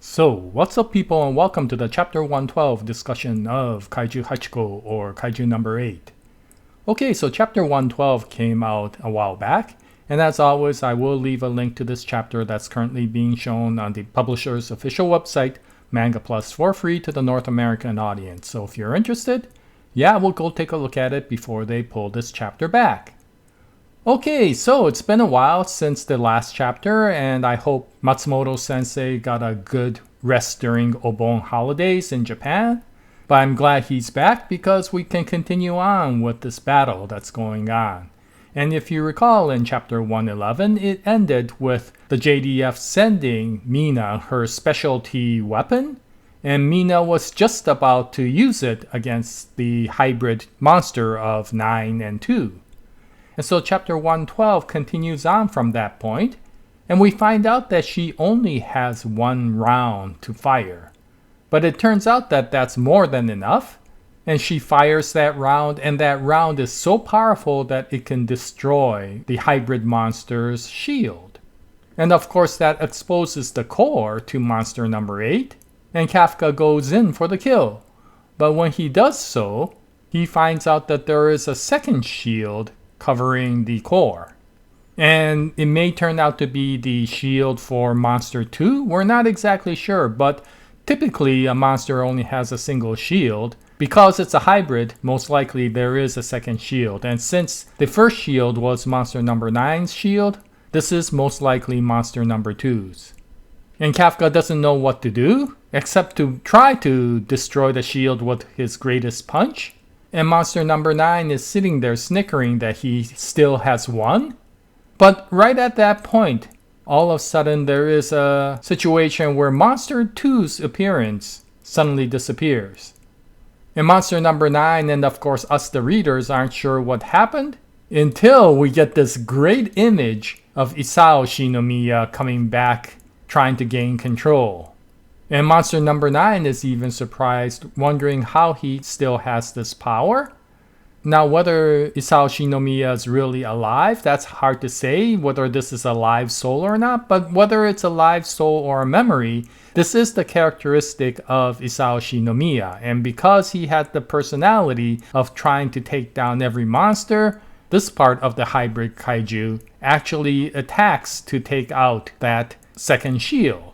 So, what's up people and welcome to the chapter 112 discussion of Kaiju 8号or Kaiju number 8. Okay, so chapter 112 came out a while back, and as always I will leave a link to this chapter that's currently being shown on the publisher's official website, Manga Plus, for free to the North American audience. So if you're interested, we'll go take a look at it before they pull this chapter back. Okay, so it's been a while since the last chapter, and I hope Matsumoto sensei got a good rest during Obon holidays in Japan. But I'm glad he's back because we can continue on with this battle that's going on. And if you recall in chapter 111, it ended with the JDF sending Mina her specialty weapon, and Mina was just about to use it against the hybrid monster of 9 and 2. And so chapter 112 continues on from that point, and we find out that she only has one round to fire. But it turns out that that's more than enough, and she fires that round, and that round is so powerful that it can destroy the hybrid monster's shield. And of course that exposes the core to monster number 8, and Kafka goes in for the kill. But when he does so, he finds out that there is a second shield covering the core. And it may turn out to be the shield for Monster 2. We're not exactly sure, but typically a monster only has a single shield. Because it's a hybrid, most likely there is a second shield. And since the first shield was Monster number 9's shield, this is most likely Monster number 2's. And Kafka doesn't know what to do, except to try to destroy the shield with his greatest punch. And monster number 9 is sitting there snickering that he still has one. But right at that point, all of a sudden there is a situation where monster 2's appearance suddenly disappears. And monster number 9 and of course us the readers aren't sure what happened until we get this great image of Isao Shinomiya coming back trying to gain control. And monster number 9 is even surprised, wondering how he still has this power. Now whether Isao Shinomiya is really alive, that's hard to say, whether this is a live soul or not. But whether it's a live soul or a memory, this is the characteristic of Isao Shinomiya. And because he had the personality of trying to take down every monster, this part of the hybrid kaiju actually attacks to take out that second shield.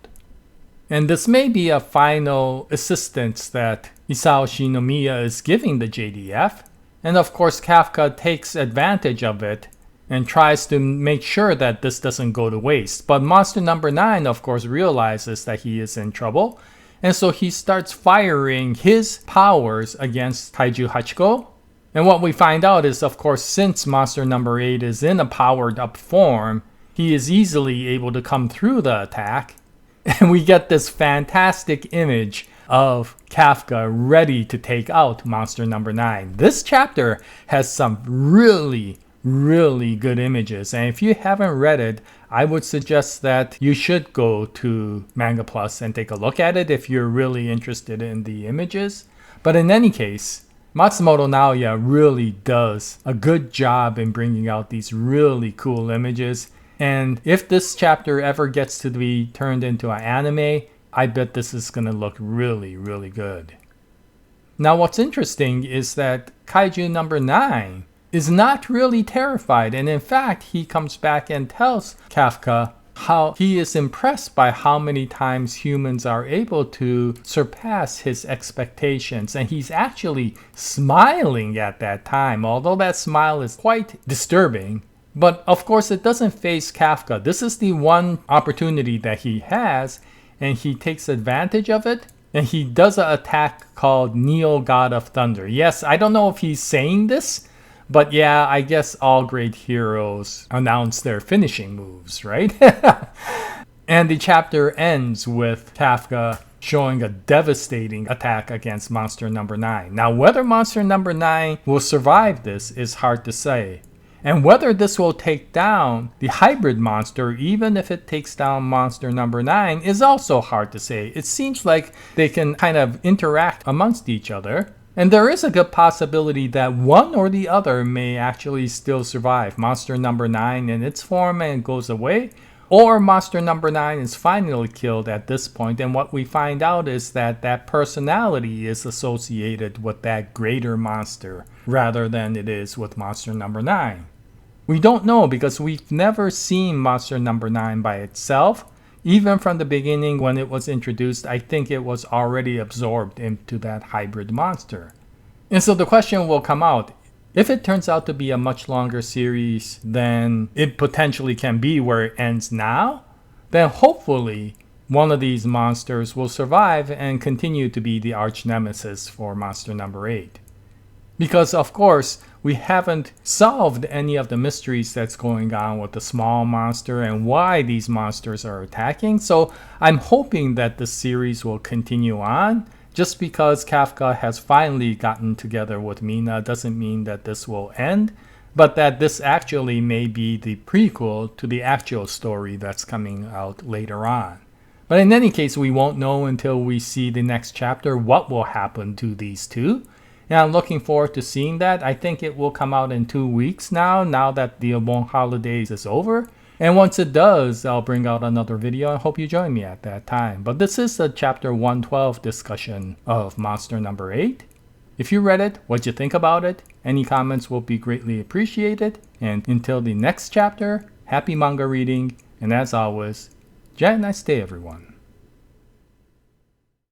And this may be a final assistance that Isao Shinomiya is giving the JDF. And of course Kafka takes advantage of it and tries to make sure that this doesn't go to waste. But monster number 9 of course realizes that he is in trouble. And so he starts firing his powers against Kaiju 8号. And what we find out is of course since monster number 8 is in a powered up form, he is easily able to come through the attack. And we get this fantastic image of Kafka ready to take out monster number 9. This chapter has some really good images. And if you haven't read it, I would suggest that you should go to Manga Plus and take a look at it if you're really interested in the images. But in any case, Matsumoto Naoya really does a good job in bringing out these really cool images. And if this chapter ever gets to be turned into an anime, I bet this is going to look really good. Now what's interesting is that Kaiju number 9 is not really terrified, and in fact he comes back and tells Kafka how he is impressed by how many times humans are able to surpass his expectations, and he's actually smiling at that time, although that smile is quite disturbing. But of course it doesn't faze Kafka. This is the one opportunity that he has, and he takes advantage of it. And he does an attack called Neo God of Thunder. Yes, I don't know if he's saying this, but yeah, I guess all great heroes announce their finishing moves, right? And the chapter ends with Kafka showing a devastating attack against monster number 9. Now whether monster number 9 will survive this is hard to say. And whether this will take down the hybrid monster, even if it takes down monster number 9, is also hard to say. It seems like they can kind of interact amongst each other. And there is a good possibility that one or the other may actually still survive. Monster number 9 in its form and goes away, Or monster number 9 is finally killed at this point, and what we find out is that that personality is associated with that greater monster rather than it is with monster number 9. We don't know because we've never seen monster number 9 by itself. Even from the beginning when it was introduced, I think it was already absorbed into that hybrid monster. And so the question will come out, if it turns out to be a much longer series than it potentially can be where it ends now, then hopefully one of these monsters will survive and continue to be the arch nemesis for monster number 8. Because of course, we haven't solved any of the mysteries that's going on with the small monster and why these monsters are attacking, so I'm hoping that the series will continue on. Just because Kafka has finally gotten together with Mina doesn't mean that this will end, but that this actually may be the prequel to the actual story that's coming out later on. But in any case, we won't know until we see the next chapter what will happen to these two. And I'm looking forward to seeing that. I think it will come out in 2 weeks now that the Obon holidays is over. And once it does, I'll bring out another video. I hope you join me at that time. But this is the chapter 112 discussion of monster number 8. If you read it, what'd you think about it? Any comments will be greatly appreciated. And until the next chapter, happy manga reading. And as always, Jaya, nice day everyone.